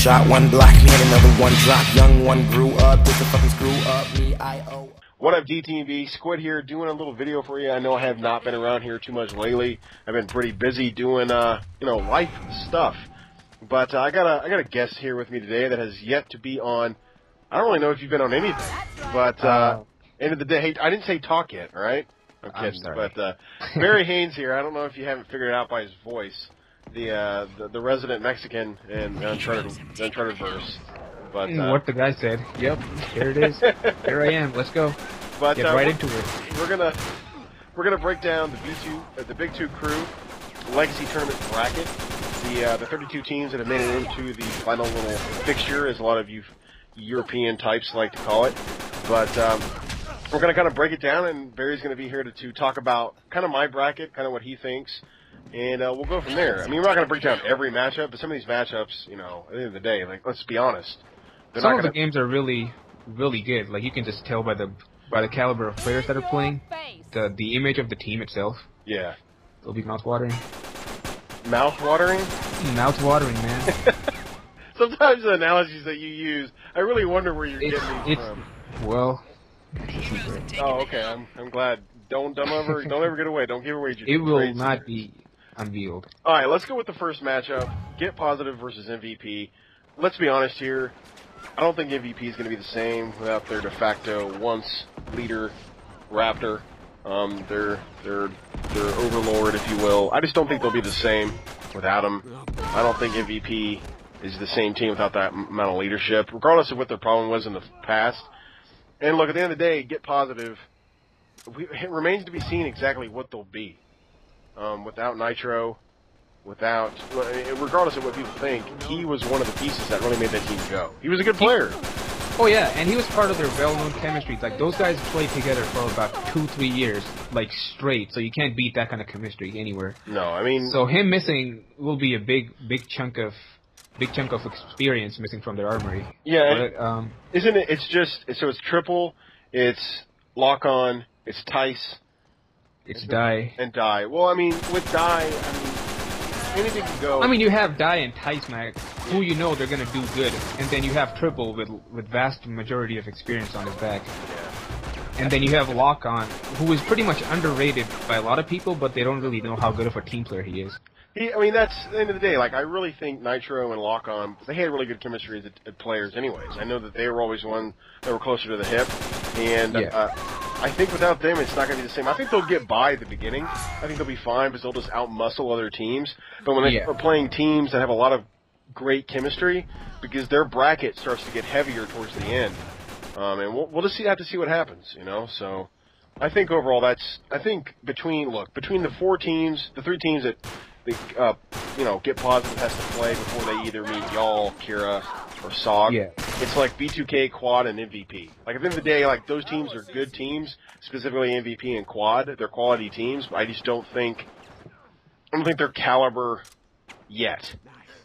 shot, one block, me and another one drop. Young one grew up, with the fucking screw up, me, I-O. What up, DTV? Squid here, doing a little video for you. I know I have not been around here too much lately. I've been pretty busy doing, life stuff. But I got a guest here with me today that has yet to be on. I don't really know if you've been on anything, but end of the day, hey, I didn't say talk yet, all right? I'm kidding. But BarryHains here. I don't know if you haven't figured it out by his voice. The resident Mexican in Uncharted verse. But what the guy said. Yep, here it is. Here I am. Let's go. But get right into it. We're gonna break down the Big Two Crew Legacy Tournament bracket. The 32 teams that have made it into the final little fixture, as a lot of you European types like to call it. But we're gonna kind of break it down, and Barry's gonna be here to talk about kind of my bracket, kind of what he thinks. And we'll go from there. I mean, we're not going to break down every matchup, but some of these matchups, you know, at the end of the day, like, let's be honest. Some of the games are really, really good. Like, you can just tell by the caliber of players that are playing, the image of the team itself. Yeah. It'll be mouth-watering. Mouth-watering? Mouth-watering, man. Sometimes the analogies that you use, I really wonder where you're getting these from. Well, oh, okay. I'm glad. Don't ever get away. Don't give away your It will not be unveiled. All right, let's go with the first matchup. Get Positive versus MVP. Let's be honest here. I don't think MVP is going to be the same without their de facto once leader, Raptor. Their overlord, if you will. I just don't think they'll be the same without him. I don't think MVP is the same team without that amount of leadership, regardless of what their problem was in the past. And look, at the end of the day, Get Positive. It remains to be seen exactly what they'll be. Without Nitro, regardless of what people think, he was one of the pieces that really made that team go. He was a good player. Oh yeah, and he was part of their well-known chemistry. Like, those guys played together for about 2-3 years, like, straight, so you can't beat that kind of chemistry anywhere. No, I mean... So him missing will be a big chunk of experience missing from their armory. Yeah, but, isn't it, so it's triple, it's lock-on, it's Tice. It's Die. And Die. Well, I mean, with Die, anything can go. I mean, you have Die and Tice, Mac, who you know they're gonna do good, and then you have Triple with vast majority of experience on his back. Yeah. And then you have Lock-On, who is pretty much underrated by a lot of people, but they don't really know how good of a team player he is. I mean, that's the end of the day. Like, I really think Nitro and Lock-On, they had really good chemistry as players anyways. I know that they were always one that were closer to the hip, and yeah. I think without them, it's not going to be the same. I think they'll get by at the beginning. I think they'll be fine because they'll just out-muscle other teams. But when they are playing teams that have a lot of great chemistry, because their bracket starts to get heavier towards the end, and we'll just have to see what happens, you know. So I think overall, between the four teams, the three teams that Get Positive has to play before they either meet y'all, Kira, or SOG. Yeah. It's like B2K, Quad, and MVP. Like, at the end of the day, like, those teams are good teams, specifically MVP and Quad. They're quality teams, but I just don't think they're caliber yet.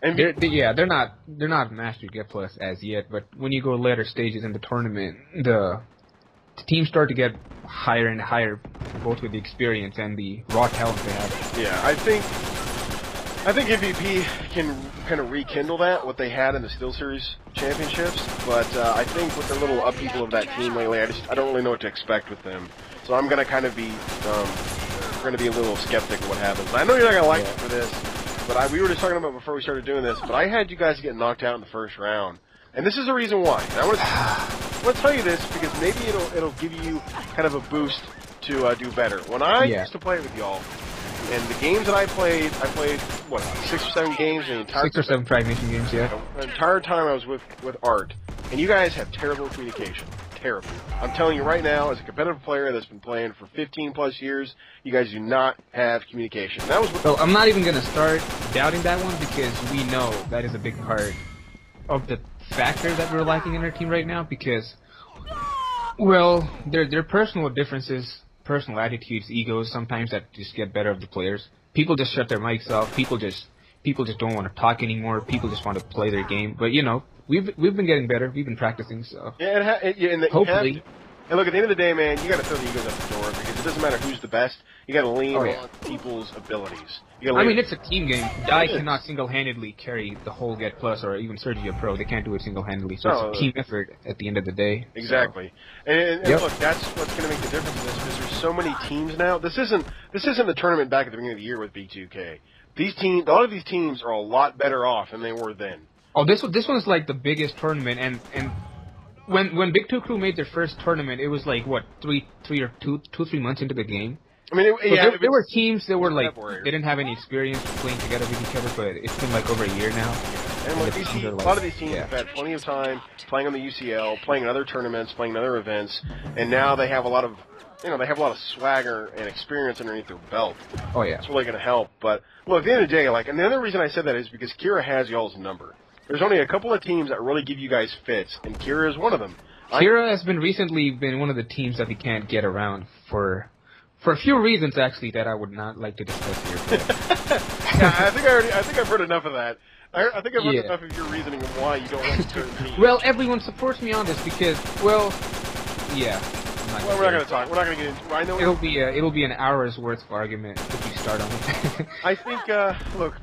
And they're not Master Get Plus as yet, but when you go later stages in the tournament, the teams start to get higher and higher, both with the experience and the raw talent they have. Yeah, I think MVP can kind of rekindle that, what they had in the Steel Series championships, but I think with the little upheaval of that team lately, I don't really know what to expect with them. So I'm going to kind of be a little skeptic of what happens. I know you're not going to like me for this, but we were just talking about before we started doing this, but I had you guys get knocked out in the first round. And this is the reason why. And I want to tell you this because maybe it'll give you kind of a boost to do better. When I used to play with y'all, and the games that I played, what, 6 or 7 games in the entire 6 or 7 FraggedNation games, yeah. The entire time I was with Art, and you guys have terrible communication. Terrible. I'm telling you right now, as a competitive player that's been playing for 15 plus years, you guys do not have communication. That was. So I'm not even gonna start doubting that one because we know that is a big part of the factor that we're lacking in our team right now. Because, well, there are personal differences. Personal attitudes, egos, sometimes that just get better of the players. People just shut their mics off. People just don't want to talk anymore. People just want to play their game. But you know, we've been getting better. We've been practicing, so yeah, hopefully And look, at the end of the day, man, you got to throw the egos out the door because it doesn't matter who's the best. You got to lean on people's abilities. I mean, it's a team game. Dai cannot single-handedly carry the whole Get Plus or even Sergio Pro. They can't do it single-handedly. So it's a team effort at the end of the day. Exactly. So. And look, that's what's going to make the difference in this because there's so many teams now. This isn't the tournament back at the beginning of the year with B2K. A lot of these teams are a lot better off than they were then. Oh, this one's like the biggest tournament, and when Big Two Crew made their first tournament, it was like what 3 months into the game. I mean, there were teams that were like they didn't have any experience playing together with each other, but it's been like over a year now. And look, a lot of these teams have had plenty of time playing on the UCL, playing in other tournaments, playing in other events, and now they have a lot of swagger and experience underneath their belt. Oh yeah, it's really going to help. But look, at the end of the day, and the other reason I said that is because Kira has y'all's number. There's only a couple of teams that really give you guys fits, and Kira is one of them. Kira has recently been one of the teams that we can't get around for a few reasons, actually, that I would not like to discuss here. Yeah, I think I've heard enough of that. I think I've heard enough of your reasoning of why you don't like certain teams. Well, everyone supports me on this because, yeah. Well, we're not going to talk. We're not going to get into. I know it'll be an hour's worth of argument if you start on it. I think. Look,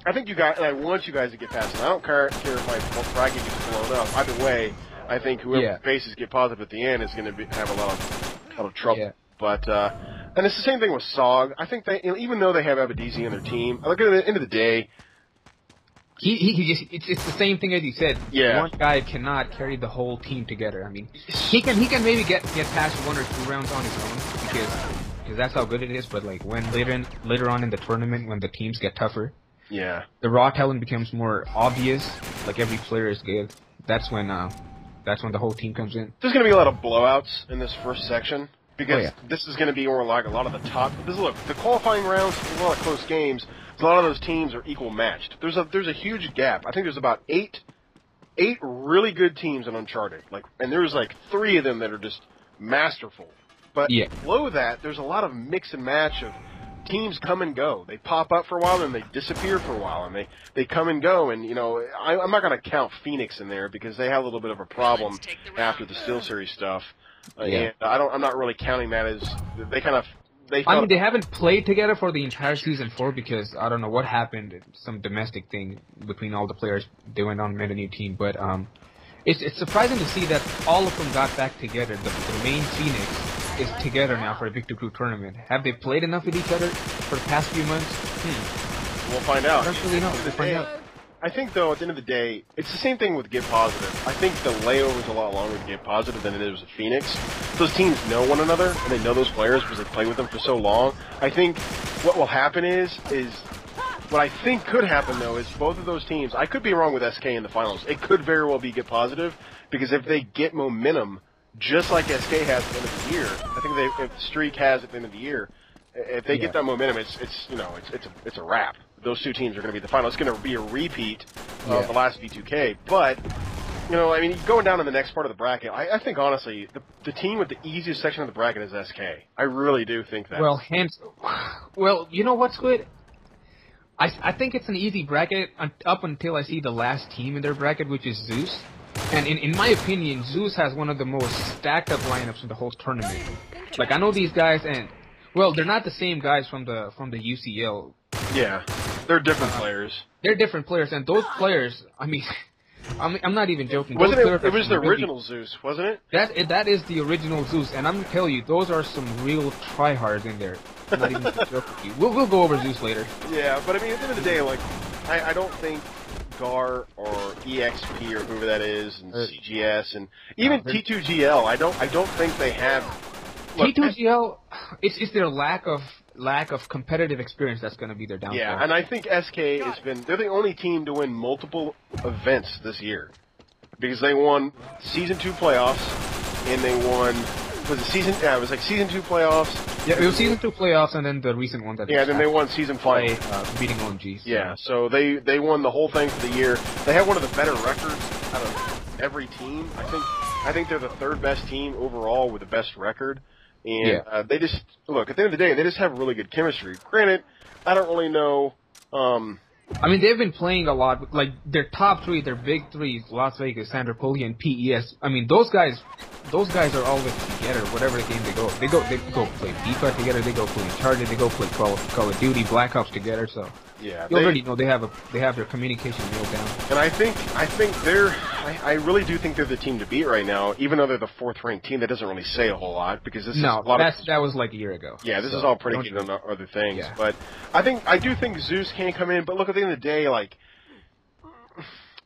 I think you guys. I want you guys to get past it. I don't care if Fraggy gets blown up. Either way, I think whoever faces get positive at the end is going to have a lot of trouble. Yeah. But and it's the same thing with SOG. I think they, even though they have Abadisi on their team, look at the end of the day. It's the same thing as you said. Yeah. One guy cannot carry the whole team together. I mean, he can maybe get past 1 or 2 rounds on his own because that's how good it is. But like when later on in the tournament, when the teams get tougher, the raw talent becomes more obvious. Like every player is good. That's when the whole team comes in. There's going to be a lot of blowouts in this first section because this is going to be where like a lot of the top. Look, the qualifying rounds, a lot of close games. A lot of those teams are equal matched. There's a huge gap. I think there's about eight really good teams in Uncharted. And there's like 3 of them that are just masterful. But below that, there's a lot of mix and match of teams come and go. They pop up for a while and they disappear for a while, and they come and go. And I'm not going to count Phoenix in there because they have a little bit of a problem after the SteelSeries stuff. And I'm not really counting that as they kind of. I mean, they haven't played together for the entire Season 4 because I don't know what happened. Some domestic thing between all the players. They went on and made a new team. But it's surprising to see that all of them got back together. The main Phoenix is together now for a Big 2 Crew tournament. Have they played enough with each other for the past few months? We'll find out. I don't really know. We'll find out. I think, though, at the end of the day, it's the same thing with Get Positive. I think the layover is a lot longer with Get Positive than it is with Phoenix. Those teams know one another, and they know those players because they played with them for so long. I think what will happen is what I think could happen, though, is both of those teams, I could be wrong with SK in the finals. It could very well be Get Positive, because if they get momentum, just like SK has at the end of the year, I think if Streak has at the end of the year, if they get that momentum, it's a wrap. Those 2 teams are going to be the final. It's going to be a repeat of the last B2K. But, I mean, going down to the next part of the bracket, I think, honestly, the team with the easiest section of the bracket is SK. I really do think that. Well, you know what's good? I think it's an easy bracket up until I see the last team in their bracket, which is Zeus. And in my opinion, Zeus has one of the most stacked up lineups in the whole tournament. Like, I know these guys, and, well, they're not the same guys from the UCL. Yeah. They're different players. They're different players, and those players, I mean, I'm not even joking. Wasn't it was the original Zeus, wasn't it? That is the original Zeus, and I'm going to tell you, those are some real tryhards in there. I'm not even joking with you. We'll go over Zeus later. Yeah, but I mean, at the end of the day, like, I don't think Gar or EXP or whoever that is, and CGS, and even T2GL, I don't think they have... T2GL, it's their lack of competitive experience that's going to be their downfall. Yeah, and I think SK they're the only team to win multiple events this year. Because they won Season 2 playoffs, and they won, it was like Season 2 playoffs. Yeah, it was Season 2 playoffs, and then the recent one that then they won Season 5. Beating OMGs. Yeah, so they won the whole thing for the year. They have one of the better records out of every team. I think they're the 3rd best team overall with the best record. And they just, look, at the end of the day, they just have really good chemistry. Granted, I don't really know, I mean, they've been playing a lot. Like their top three, their big threes: Las Vegas, Sandra Poli, and PES. I mean, those guys are always together. Whatever the game they go play FIFA together. They go play Uncharted. They go play Call of Duty, Black Ops together. So yeah, you already know they have their communication nailed down. And I think I really do think they're the team to beat right now. Even though they're the 4th ranked team, that doesn't really say a whole lot because this is a lot that was like a year ago. Yeah, this is all predicated on other things. Yeah. But I do think Zeus can come in. But look, at the end of the day, like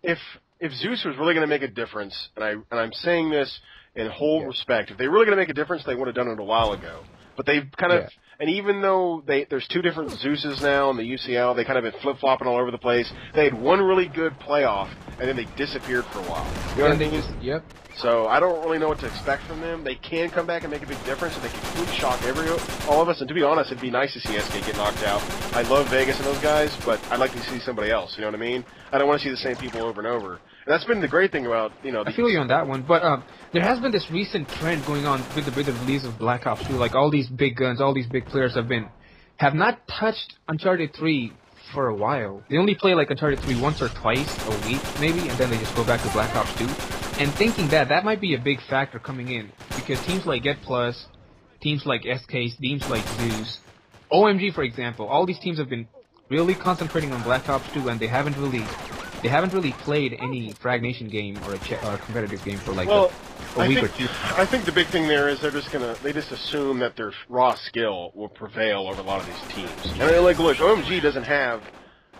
if Zeus was really going to make a difference, and I'm saying this in whole respect, if they're really going to make a difference, they would have done it a while ago. But they've kind of, and even though there's 2 different Zeuses now in the UCL, they kind of been flip-flopping all over the place. They had one really good playoff, and then they disappeared for a while. You know what I mean? Yep. So I don't really know what to expect from them. They can come back and make a big difference, and they can completely shock all of us. And to be honest, it'd be nice to see SK get knocked out. I love Vegas and those guys, but I'd like to see somebody else. You know what I mean? I don't want to see the same people over and over. And that's been the great thing about, I feel you on that one, but there has been this recent trend going on with the release of Black Ops 2. Like all these big guns, all these big players have not touched Uncharted 3 for a while. They only play like Uncharted 3 once or twice a week, maybe, and then they just go back to Black Ops 2. And thinking that might be a big factor coming in, because teams like Get Plus, teams like SK, teams like Zeus, OMG, for example, all these teams have been really concentrating on Black Ops 2, and they haven't really played any FraggedNation game or a competitive game for like a week or 2. I think the big thing there is they just assume that their raw skill will prevail over a lot of these teams. And they're like, look, OMG doesn't have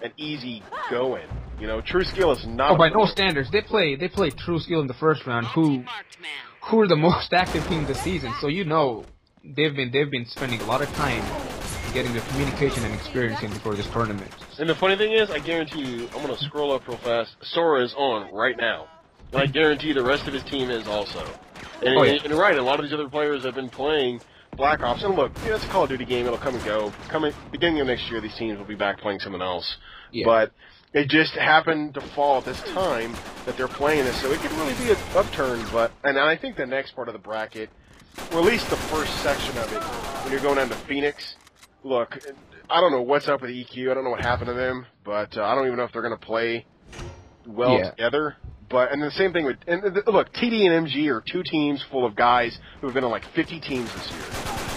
an easy go-in. True skill is not. Oh, by no standards, they play True Skill in the first round, who are the most active team this season. So they've been spending a lot of time getting the communication and experience in before this tournament. And the funny thing is, I guarantee you, I'm going to scroll up real fast. Sora is on right now. And I guarantee the rest of his team is also. And, and right, a lot of these other players have been playing Black Ops. And look, it's a Call of Duty game. It'll come and go. Beginning of next year, these teams will be back playing something else. Yeah. But it just happened to fall at this time that they're playing this. So it could really be an upturn. And I think the next part of the bracket, or at least the first section of it, when you're going down to Phoenix, look, I don't know what's up with EQ. I don't know what happened to them, but I don't even know if they're going to play well together. And the same thing with, look, TD and MG are 2 teams full of guys who have been on like 50 teams this year.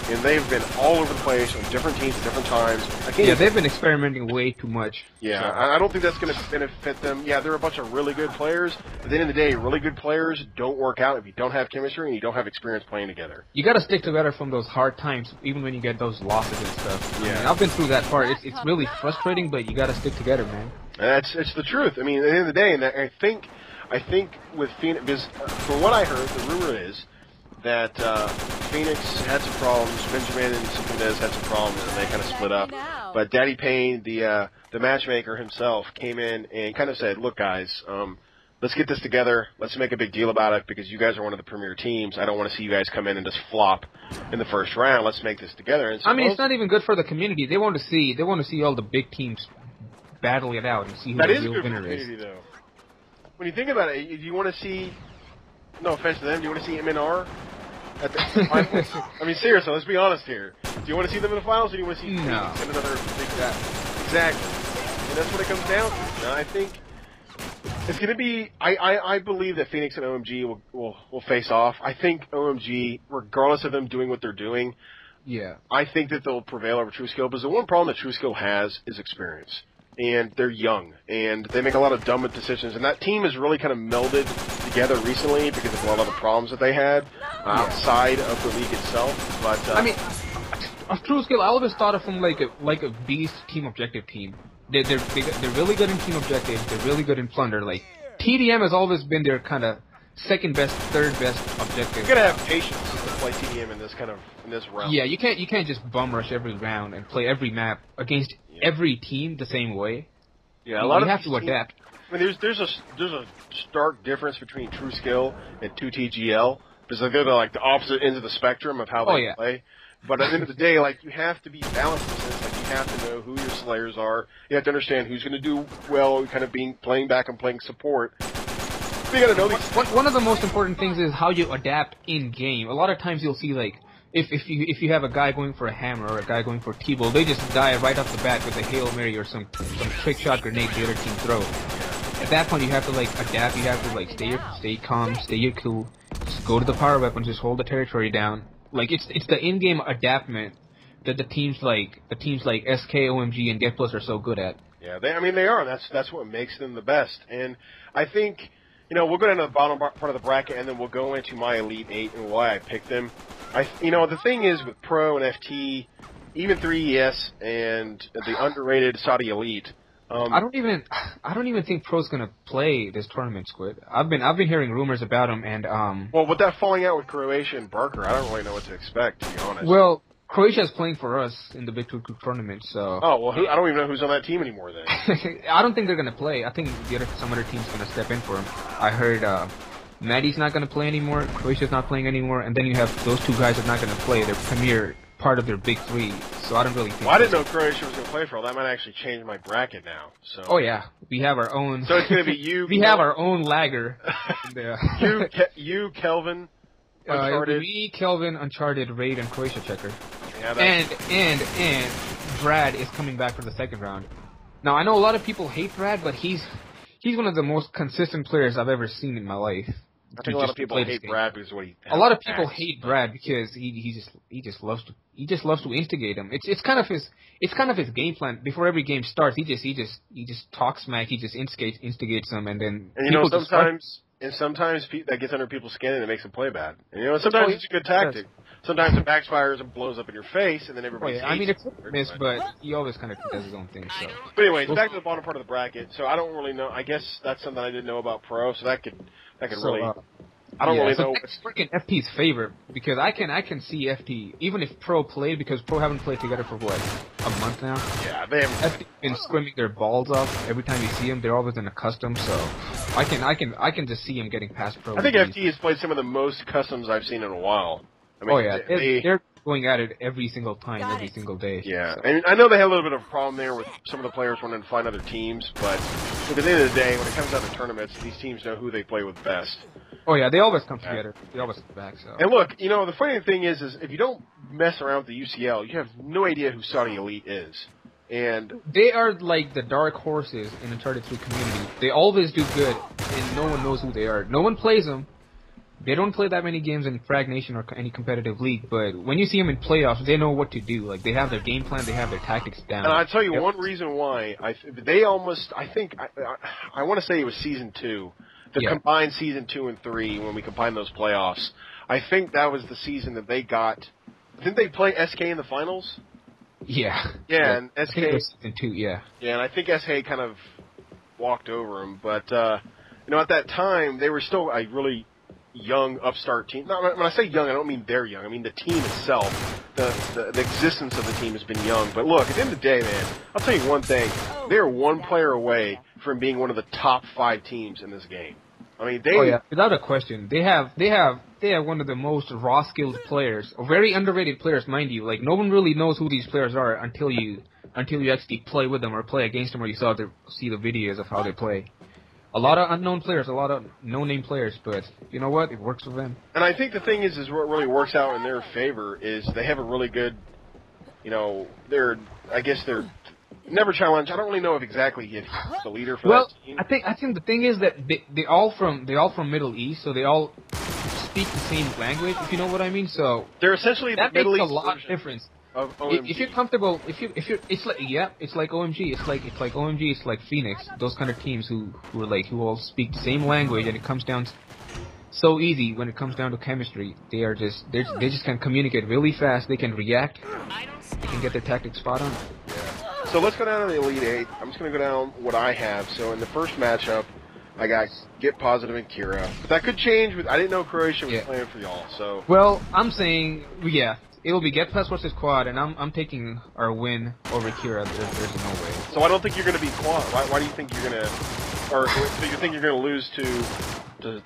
And they've been all over the place on different teams at different times. They've been experimenting way too much. Yeah, so. I don't think that's going to benefit them. Yeah, they're a bunch of really good players, but at the end of the day, really good players don't work out if you don't have chemistry and you don't have experience playing together. You got to stick together from those hard times, even when you get those losses and stuff. Yeah. I mean, I've been through that part. It's really frustrating, but you got to stick together, man. And it's the truth. I mean, at the end of the day, and I think with Phoenix, because from what I heard, the rumor is that Phoenix had some problems, Benjamin and Simplidez had some problems, and they kind of split up. But Daddy Payne, the matchmaker himself, came in and kind of said, look, guys, let's get this together. Let's make a big deal about it because you guys are one of the premier teams. I don't want to see you guys come in and just flop in the first round. Let's make this together. And I mean, it's not even good for the community. They want to see all the big teams battle it out and see who the real winner is. Though. When you think about it, do you want to see, no offense to them, do you want to see MNR at the finals? I mean, seriously, let's be honest here. Do you want to see them in the finals, or do you want to see Phoenix in another big battle? Exactly. And that's what it comes down to. And I think it's going to be, I believe that Phoenix and OMG will face off. I think OMG, regardless of them doing what they're doing, I think that they'll prevail over TrueSkill, because the one problem that TrueSkill has is experience. And they're young, and they make a lot of dumb decisions. And that team has really kind of melded together recently because of a lot of the problems that they had outside of the league itself. But I mean, of TrueSkill, I always thought of them like a beast team objective team. They're really good in team objectives. They're really good in plunder. Like TDM has always been their kind of second best, third best objective. You gotta have patience to play TDM in this round. Yeah, you can't just bum rush every round and play every map against every team the same way. Yeah, a lot of have to adapt. I mean, there's a stark difference between TrueSkill and 2TGL because they're like the opposite ends of the spectrum of how they play. But at the end of the day, like, you have to be balanced in the sense, like, you have to know who your slayers are. You have to understand who's going to do well, kind of playing back and playing support. You got to know these. One of the most important things is how you adapt in game. A lot of times you'll see like if you have a guy going for a hammer or a guy going for T-ball, they just die right off the bat with a Hail Mary or some trick shot grenade the other team throws. At that point, you have to like adapt. You have to like stay calm, stay cool. Just go to the power weapons. Just hold the territory down. Like it's the in-game adaptment that the teams like SK, OMG, and Get Plus are so good at. Yeah, they are. That's what makes them the best. And I think, we'll go down to the bottom part of the bracket, and then we'll go into my Elite 8 and why I picked them. The thing is with Pro and FT, even 3ES and the underrated Saudi Elite. I don't even think Pro's gonna play this tournament, Squid. I've been hearing rumors about him, and Well, with that falling out with Croatia and Barker, I don't really know what to expect, to be honest. Well, Croatia's playing for us in the B2K tournament, so. Oh well, I don't even know who's on that team anymore then. I don't think they're gonna play. I think some other team's gonna step in for him. I heard Maddie's not gonna play anymore. Croatia's not playing anymore, and then you have those two guys that are not gonna play. They're premier part of their big three, so I don't really think. Well, I didn't know Croatia was gonna play for all. That might actually change my bracket now. So. Oh yeah, we have our own. So it's gonna be you. We have our own lagger. You, Kelvin. Uncharted. Me, Kelvin, Uncharted, Raid, and Croatia checker. Yeah, and Brad is coming back for the second round. Now I know a lot of people hate Brad, but he's one of the most consistent players I've ever seen in my life. I think a lot of people hate Brad because of what he. A lot of people hate Brad because he just loves to instigate him. It's kind of his game plan. Before every game starts, he just talks smack. He just instigates them, and then. And sometimes that gets under people's skin and it makes them play bad. And sometimes it's a good tactic. Sometimes it backfires and blows up in your face, and then everybody. It's a miss, but he always kind of does his own thing. So. But anyways, back to the bottom part of the bracket. So I don't really know. I guess that's something I didn't know about Pro. So that could really. I don't really know. It's freaking FT's favorite because I can see FT even if Pro played because Pro haven't played together for what a month now. Yeah, they haven't. FT been scrimming their balls off every time you see them. They're always in a custom, so I can just see him getting past Pro. I think FT has played some of the most customs I've seen in a while. I mean, they're going at it every single time, every single day. Yeah, so. and I know they had a little bit of a problem there with some of the players wanting to find other teams, but at the end of the day, when it comes down to tournaments, these teams know who they play with best. Oh yeah, they always come together. They always come back. So. And look, the funny thing is if you don't mess around with the UCL, you have no idea who Saudi Elite is. And they are like the dark horses in Uncharted 3 community. They always do good, and no one knows who they are. No one plays them. They don't play that many games in FraggedNation or any competitive league, but when you see them in playoffs, they know what to do. Like, they have their game plan, they have their tactics down. And I'll tell you one reason why. I want to say it was Season 2. The combined Season 2 and 3, when we combined those playoffs. I think that was the season that they got... Didn't they play SK in the finals? Yeah. Yeah, and SK... I think it was Season 2, yeah. Yeah, and I think SK kind of walked over them. But, at that time, they were still a really... young upstart team. When I say young, I don't mean they're young. I mean the team itself, the existence of the team has been young. But look, at the end of the day, man, I'll tell you one thing: they're one player away from being one of the top 5 teams in this game. I mean, without a question, they have one of the most raw skilled players, very underrated players, mind you. Like no one really knows who these players are until you actually play with them or play against them, or you see the videos of how they play. A lot of unknown players, a lot of no-name players, but you know what? It works for them. And I think the thing is what really works out in their favor is they have a really good, they're never challenge. I don't really know if exactly he's the leader for that team. I think the thing is that they all from Middle East, so they all speak the same language, if you know what I mean. So they're essentially that the Middle makes East a lot of version difference. Of OMG. If you're comfortable, it's like OMG. It's like OMG. It's like Phoenix. Those kind of teams who all speak the same language, and it comes down so easy when it comes down to chemistry. They just can communicate really fast. They can react. They can get their tactics spot on. Yeah. So let's go down to the Elite 8. I'm just going to go down what I have. So in the first matchup, I got Get Positive and Kira. But that could change. I didn't know Croatia was playing for y'all. So well, I'm saying it'll be Get Plus versus Quad, and I'm taking our win over Kira. There's no way. So I don't think you're going to be Quad. Why do you think you're going to... Or do you think you're going to lose to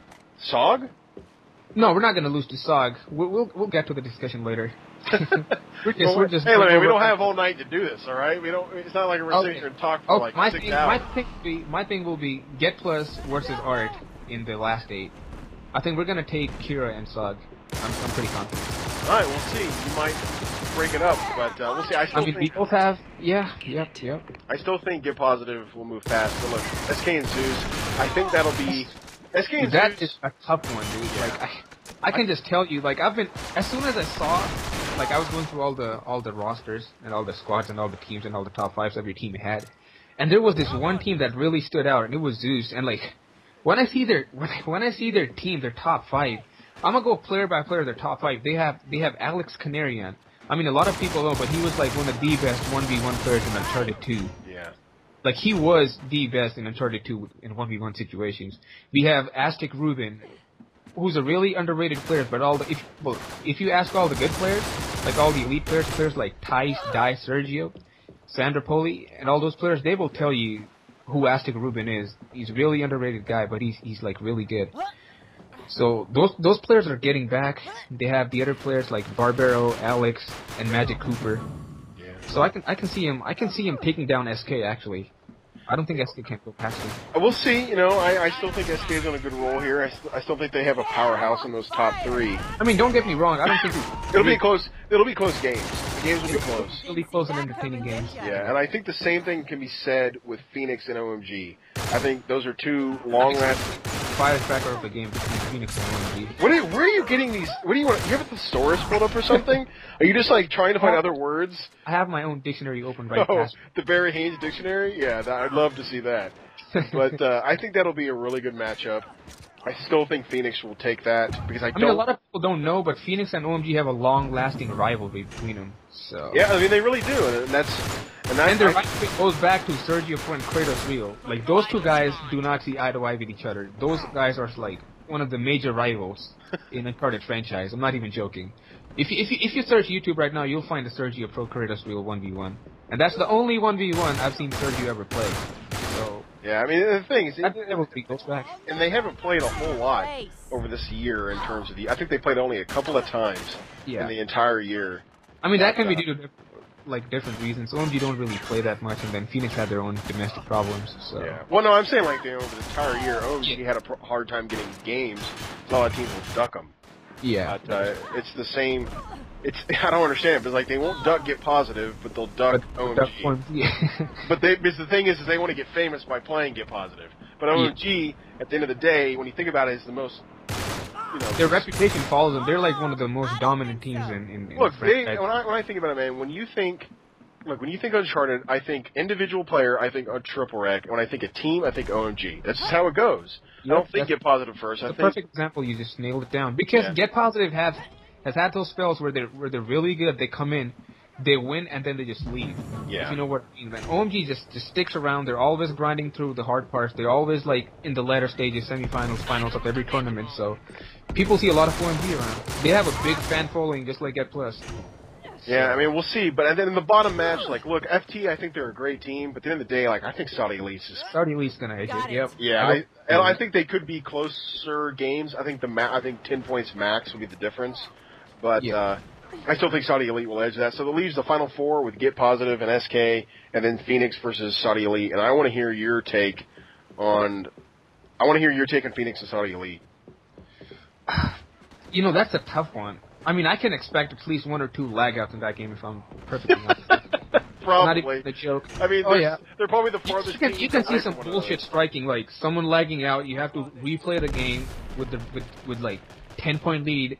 SOG? No, we're not going to lose to SOG. We'll get to the discussion later. we're just hey, we don't have all night to do this, all right? It's not like we're sitting here and talk for 6 hours. My thing will be Get Plus versus Art in the last 8. I think we're going to take Kira and SOG. I'm pretty confident. All right, we'll see. You might break it up, but we'll see. I mean, we both have, yep. I still think Get Positive will move fast. But look, SK and Zeus, I think that'll be SK and that Zeus. is a tough one, dude. Yeah. Like, I can just tell you, like, I've been, as soon as I saw, like, I was going through all the rosters and all the squads and all the teams and all the top fives every team had, and there was this one team that really stood out, and it was Zeus. And like, when I see their team, their top five, I'm gonna go player by player. Their top five. They have Alex Canarian. I mean, a lot of people know, but he was like one of the best 1v1 players in Uncharted 2. Yeah. Like, he was the best in Uncharted 2 in 1v1 situations. We have Aztec Rubin, who's a really underrated player, but if you ask all the good players, like all the elite players like Tice, Dai, Sergio, Sandra Poli, and all those players, they will tell you who Aztec Rubin is. He's a really underrated guy, but he's like really good. So those players are getting back. They have the other players like Barbaro, Alex, and Magic Cooper. Yeah. So I can see him taking down SK actually. I don't think SK can go past him. We'll see. You know, I still think SK is on a good roll here. I still think they have a powerhouse in those top three. I mean, don't get me wrong. I don't think It'll be close. It'll be close games. The games will be close. It'll be close and entertaining games. Yeah, and I think the same thing can be said with Phoenix and OMG. I think those are two long-lasting. Firecracker of the game between Phoenix and OMG. Where are you getting these? What do you want? You have a thesaurus pulled up or something? Are you just like trying to find other words? I have my own dictionary open right past me. The BarryHains dictionary? Yeah, I'd love to see that. But I think that'll be a really good matchup. I still think Phoenix will take that because I mean, a lot of people don't know, but Phoenix and OMG have a long-lasting rivalry between them. So yeah, I mean they really do, and their rivalry goes back to Sergio and Kratos Real. Like, those two guys do not see eye to eye with each other. Those guys are like one of the major rivals in the Uncharted franchise. I'm not even joking. If you search YouTube right now, you'll find the Sergio Pro Kratos Real 1v1, and that's the only 1v1 I've seen Sergio ever play. So yeah, I mean the thing is, goes back. And they haven't played a whole lot over this year in terms of I think they played only a couple of times in the entire year. I mean, that can be due to like different reasons. OMG don't really play that much, and then Phoenix had their own domestic problems. So yeah. Well, no, I'm saying like over the entire year, OMG had a hard time getting games. So a lot of teams will duck them. Yeah. But it's the same. I don't understand, but like they won't Get Positive, but they'll duck OMG. Because the thing is they want to get famous by playing Get Positive. But OMG, at the end of the day, when you think about it, is the most. You know, their reputation follows them. They're like one of the most dominant teams in look, when I think about it, man, when you think Uncharted, I think individual player, I think Triple Rec. When I think a team, I think OMG. That's just how it goes. I don't think Get Positive first. The perfect example. You just nailed it down. Because Get Positive has had those spells where they're really good. They come in, they win, and then they just leave. Yeah. If you know what I mean. Man, OMG just sticks around. They're always grinding through the hard parts. They're always like in the latter stages, semifinals, finals of every tournament. So people see a lot of OMG around. They have a big fan following, just like Get Plus. Yeah, I mean, we'll see. But then in the bottom match, like, look, FT, I think they're a great team. But at the end of the day, like, I think Saudi Elite's just... Saudi Elite's gonna edge it, yep. Yeah, and I think they could be closer games. I think 10 points max would be the difference. But I still think Saudi Elite will edge that. So it leaves the final four with Get Positive and SK, and then Phoenix versus Saudi Elite. And I want to hear your take on... Phoenix and Saudi Elite. You know, that's a tough one. I mean, I can expect at least one or two lag outs in that game if I'm perfectly honest. Probably. Not even a joke. I mean, they're probably the farthest team. You can see some bullshit striking, like someone lagging out. You have to replay the game with like 10-point lead,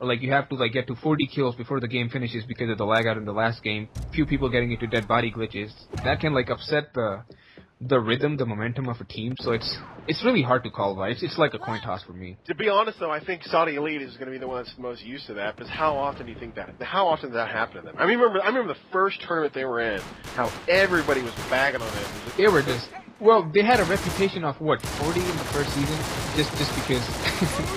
or like you have to like get to 40 kills before the game finishes because of the lag out in the last game. Few people getting into dead body glitches. That can like upset the rhythm, the momentum of a team. So it's really hard to call, right? It's like a coin toss for me. To be honest, though, I think Saudi Elite is going to be the one that's the most used to that. Because how often do you think that? How often does that happen to them? I remember the first tournament they were in, how everybody was bagging on them. They were just. Well, they had a reputation of, 40 in the first season? Just because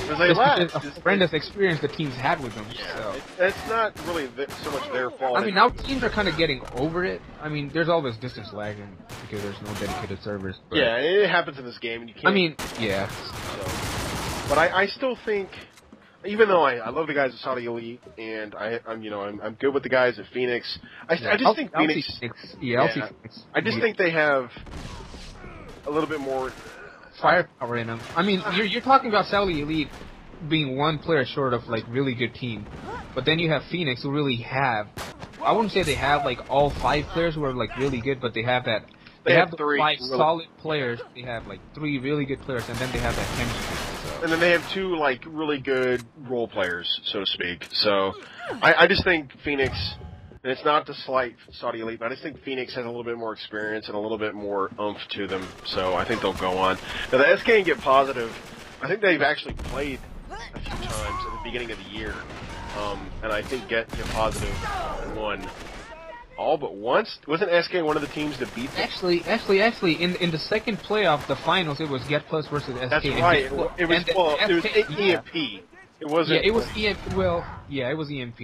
of horrendous experience the teams had with them. Yeah, so. It's not really so much their fault. I mean, now teams are kind of getting over it. I mean, there's always distance lagging because there's no dedicated servers. But yeah, it happens in this game, and you can't... I mean, yeah. So, but I still think... Even though I love the guys at Saudi Elite, and I'm good with the guys at Phoenix, I just think Phoenix... I just think they have a little bit more firepower in them. I mean, you're talking about Saudi Elite being one player short of like really good team. But then you have Phoenix, who really have. I wouldn't say they have like all 5 players who are like really good, but they have that. They have the 3 5 really, solid players. They have like 3 really good players, and then they have that chemistry. So. and then they have 2 like really good role players, so to speak. So I just think Phoenix, and it's not to slight Saudi Elite, but I just think Phoenix has a little bit more experience and a little bit more oomph to them. So I think they'll go on. Now the SK and Get Positive, I think they've actually played a few times at the beginning of the year, and I think Get Positive won all but once. Wasn't SK one of the teams that beat them? Actually, in the second playoff, the finals, it was Get Plus versus SK. That's right. It was EMP. It wasn't. Yeah, it was EMP. Well, yeah, it was EMP.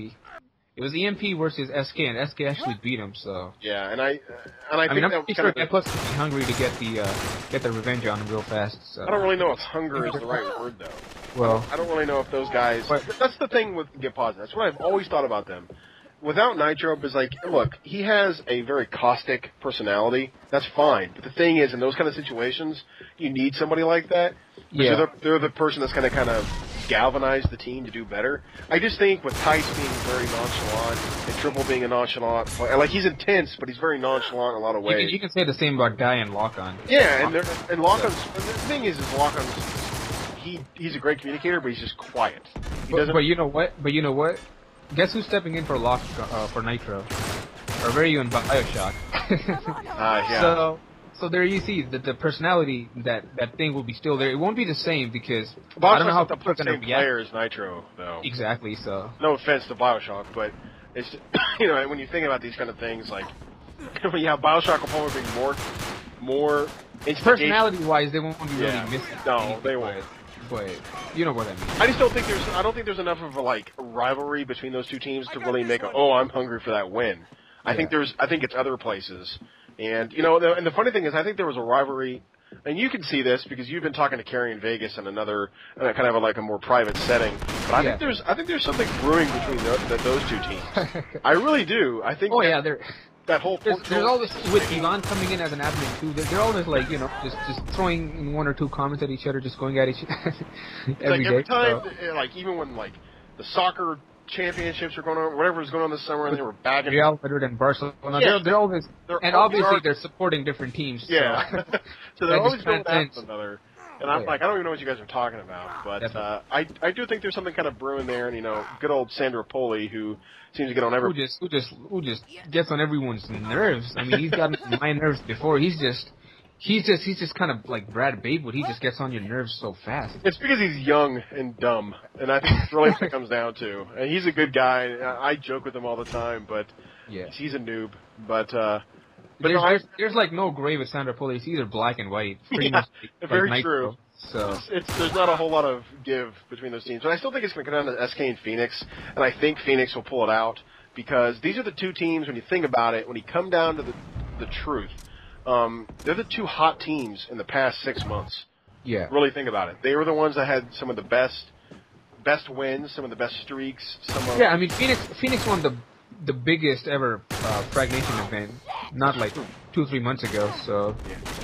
It was EMP versus SK, and SK actually beat him. So yeah, and I think I'm that was pretty kind sure of Get Plus would be hungry to get the revenge on him real fast. So. I don't really know if hunger is the right word though. Well, I don't really know if those guys. That's the thing with Get Positive. That's what I've always thought about them. Without Nitro, is like, look, he has a very caustic personality. That's fine. But the thing is, in those kind of situations, you need somebody like that. Yeah. They're the person that's going to kind of galvanize the team to do better. I just think with Tice being very nonchalant and Triple being a nonchalant player, like he's intense, but he's very nonchalant in a lot of ways. You can say the same about Guy and Lock-On. Yeah, and Lock-On's, and the thing is Lock-On's, he's a great communicator, but he's just quiet. But you know what? Guess who's stepping in for for Nitro? Or very in BioShock. Yeah. So there you see the personality that thing will be still there. It won't be the same because BioShock's I don't know how the people are going to react. player as Nitro, though. Exactly. So no offense to BioShock, but it's when you think about these kind of things, like yeah, BioShock will probably bring more personality-wise, they won't be really missing. No, they won't. But you know what I mean. I just don't think there's enough of a rivalry between those two teams to really make I'm hungry for that win. I think it's other places. And and the funny thing is I think there was a rivalry, and you can see this because you've been talking to Carrie in Vegas in another kind of a more private setting. But I think there's something brewing between those two teams. I really do. I think that whole there's always with Ivan coming in as an admin too. They're always just throwing 1 or 2 comments at each other, just going at each every time. Even when the soccer championships are going on, whatever was going on this summer, and they were bagging Real Madrid and Barcelona. Yeah, they're always obviously they're supporting different teams. Yeah, so, so they're always going at one another. And I'm I don't even know what you guys are talking about, but I do think there's something kind of brewing there, and good old Sandro Poli, who seems to get on every who just gets on everyone's nerves. I mean, he's gotten my nerves before. He's just kind of like Brad Batewood. He just gets on your nerves so fast. It's because he's young and dumb, and I think that's really what it comes down to. And he's a good guy. I joke with him all the time, but he's a noob. But there's like no gray with Sandro Poli. It's either black and white. Pretty much very like true. So there's not a whole lot of give between those teams, but I still think it's going to come down to SK and Phoenix, and I think Phoenix will pull it out because these are the two teams. When you think about it, when you come down to the truth, they're the 2 hot teams in the past 6 months. Yeah, really think about it. They were the ones that had some of the best wins, some of the best streaks. I mean, Phoenix won the biggest ever FraggedNation event, not like 2-3 months ago. So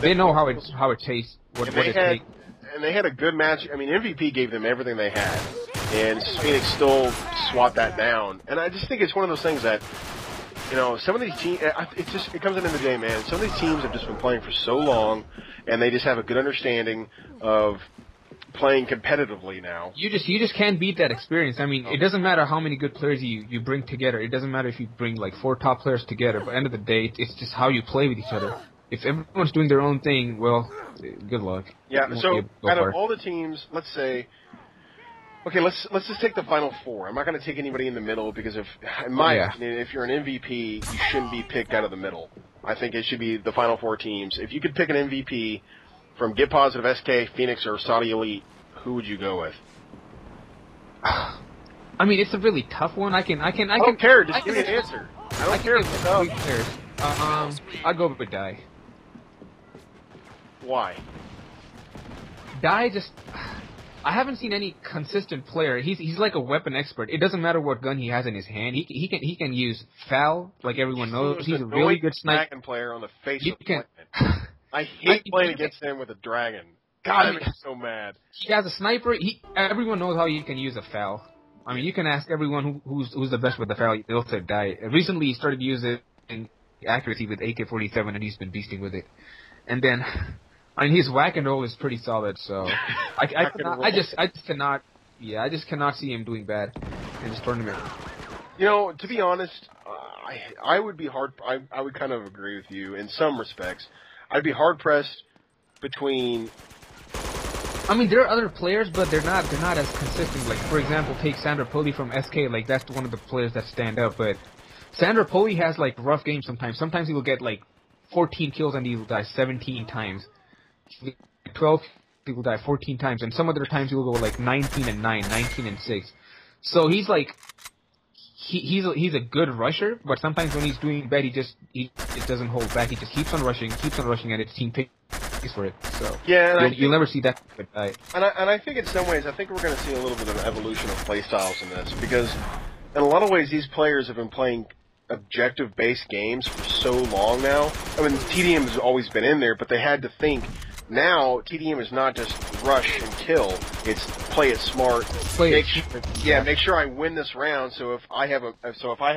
they know how it tastes, what it takes. And they had a good match. I mean, MVP gave them everything they had, and Phoenix still swat that down. And I just think it's one of those things that, some of these teams, it comes into the day, man. Some of these teams have just been playing for so long, and they just have a good understanding of playing competitively now. You just can't beat that experience. I mean, it doesn't matter how many good players you bring together. It doesn't matter if you bring like 4 top players together. But at the end of the day, it's just how you play with each other. If everyone's doing their own thing, well, good luck. Yeah. So out of all the teams, let's say, okay, let's just take the final 4. I'm not going to take anybody in the middle because in my opinion, if you're an MVP, you shouldn't be picked out of the middle. I think it should be the final 4 teams. If you could pick an MVP from Get Positive, SK, Phoenix, or Saudi Elite, who would you go with? I mean, it's a really tough one. I don't care. Just give me an answer. I don't care if it's tough. I'll go with Die. Why? Die just... I haven't seen any consistent player. He's like a weapon expert. It doesn't matter what gun he has in his hand. He can use FAL, like everyone knows. He's a really good sniper. Dragon player on the face of the planet. I hate playing against him with a dragon. God, I'm so mad. He has a sniper. Everyone knows how you can use a FAL. I mean, you can ask everyone who's the best with the foul. They'll say die. Recently, he started using accuracy with AK-47, and he's been beasting with it. And then, I mean, his whack and roll is pretty solid. So I just cannot see him doing bad in this tournament. You know, to be honest, I would be I would kind of agree with you in some respects. I'd be hard pressed between. I mean, there are other players, but they're not as consistent. Like, for example, take Sandra Poli from SK. Like, that's one of the players that stand up. But Sandra Poli has like rough games sometimes. Sometimes he will get like 14 kills and he will die 17 times. 12 he will die 14 times, and some other times he will go like 19-9, 19-6. So he's like. He's a good rusher, but sometimes when he's doing bad, it doesn't hold back. He just keeps on rushing, and his team pays for it. So yeah, you'll never see that guy. And I think in some ways, I think we're going to see a little bit of an evolution of play styles in this, because in a lot of ways, these players have been playing objective-based games for so long now. I mean, TDM has always been in there, but they had to think. Now, TDM is not just rush and kill, it's play it smart. Make sure I win this round, so if I have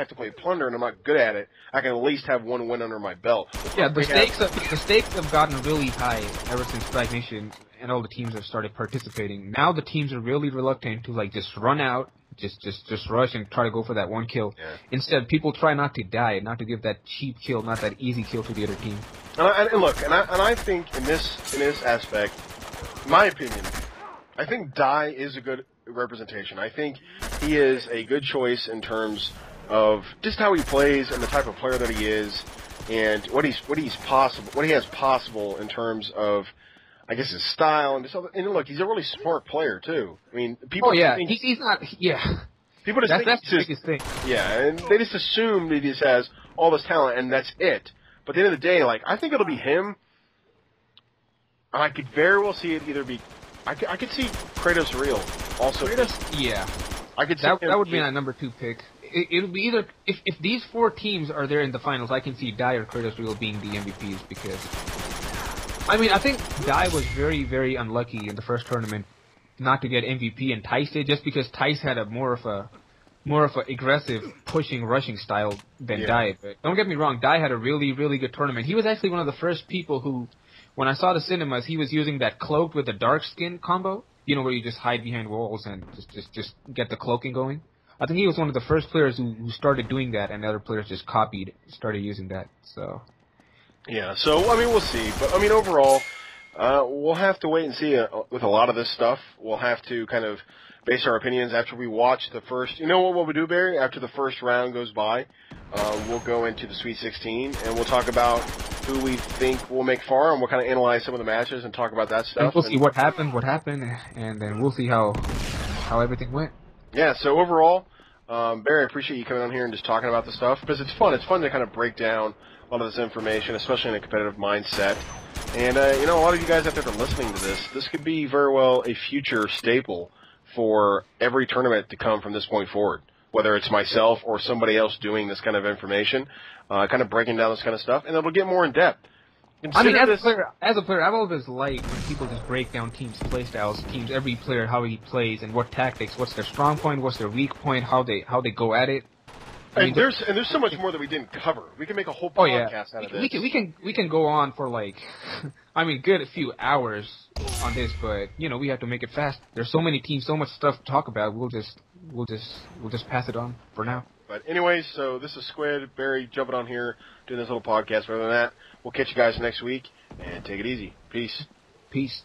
to play plunder and I'm not good at it, I can at least have one win under my belt. Yeah, the stakes have gotten really high ever since FraggedNation and all the teams have started participating. Now the teams are really reluctant to like just run out, just rush and try to go for that one kill. Yeah. Instead, people try not to die, not to give that cheap kill, not that easy kill to the other team. And I think in this aspect, my opinion, I think Dai is a good representation. I think he is a good choice in terms of just how he plays and the type of player that he is, and what he has possible in terms of, I guess, his style and just other, and look, he's a really smart player too. I mean, people. Oh yeah, he's not. Yeah. People just think that's the biggest thing. Yeah, and they just assume that he just has all this talent and that's it. But at the end of the day, like, I think it'll be him. I could very well see it either be. I could see Kratos Real also. Kratos, yeah. I could see that would be my number 2 pick. It'll be either if these 4 teams are there in the finals, I can see Dai or Kratos Real being the MVPs because. I mean, I think Dai was very, very unlucky in the first tournament not to get MVP, and Tice did just because Tice had a more of a aggressive, pushing, rushing style than Dai. But don't get me wrong, Dai had a really, really good tournament. He was actually one of the first people who, when I saw the cinemas, he was using that cloak with the dark skin combo. You know, where you just hide behind walls and just get the cloaking going. I think he was one of the first players who started doing that, and the other players just started using that. So. Yeah. So I mean, we'll see. But I mean, overall, we'll have to wait and see with a lot of this stuff. We'll have to kind of base our opinions after we watch the first. You know what we'll do, Barry? After the first round goes by, we'll go into the Sweet 16 and we'll talk about who we think will make far, and we'll kind of analyze some of the matches and talk about that stuff. And we'll see what happened, and then we'll see how everything went. Yeah. So overall, Barry, I appreciate you coming on here and just talking about the stuff because it's fun. It's fun to kind of break down a lot of this information, especially in a competitive mindset. And you know, a lot of you guys out there that are listening to this could be very well a future staple for every tournament to come from this point forward, whether it's myself or somebody else doing this kind of information, kind of breaking down this kind of stuff, and it'll get more in depth. I mean, as a player, I've always liked when people just break down teams' play styles, every player, how he plays and what tactics, what's their strong point, what's their weak point, how they go at it. And there's so much more that we didn't cover. We can make a whole podcast out of this. We can go on for like, I mean, good a few hours on this, but you know we have to make it fast. There's so many teams, so much stuff to talk about. We'll just pass it on for now. But anyways, so this is Squid, Barry jumping on here doing this little podcast. Other than that, we'll catch you guys next week and take it easy. Peace. Peace.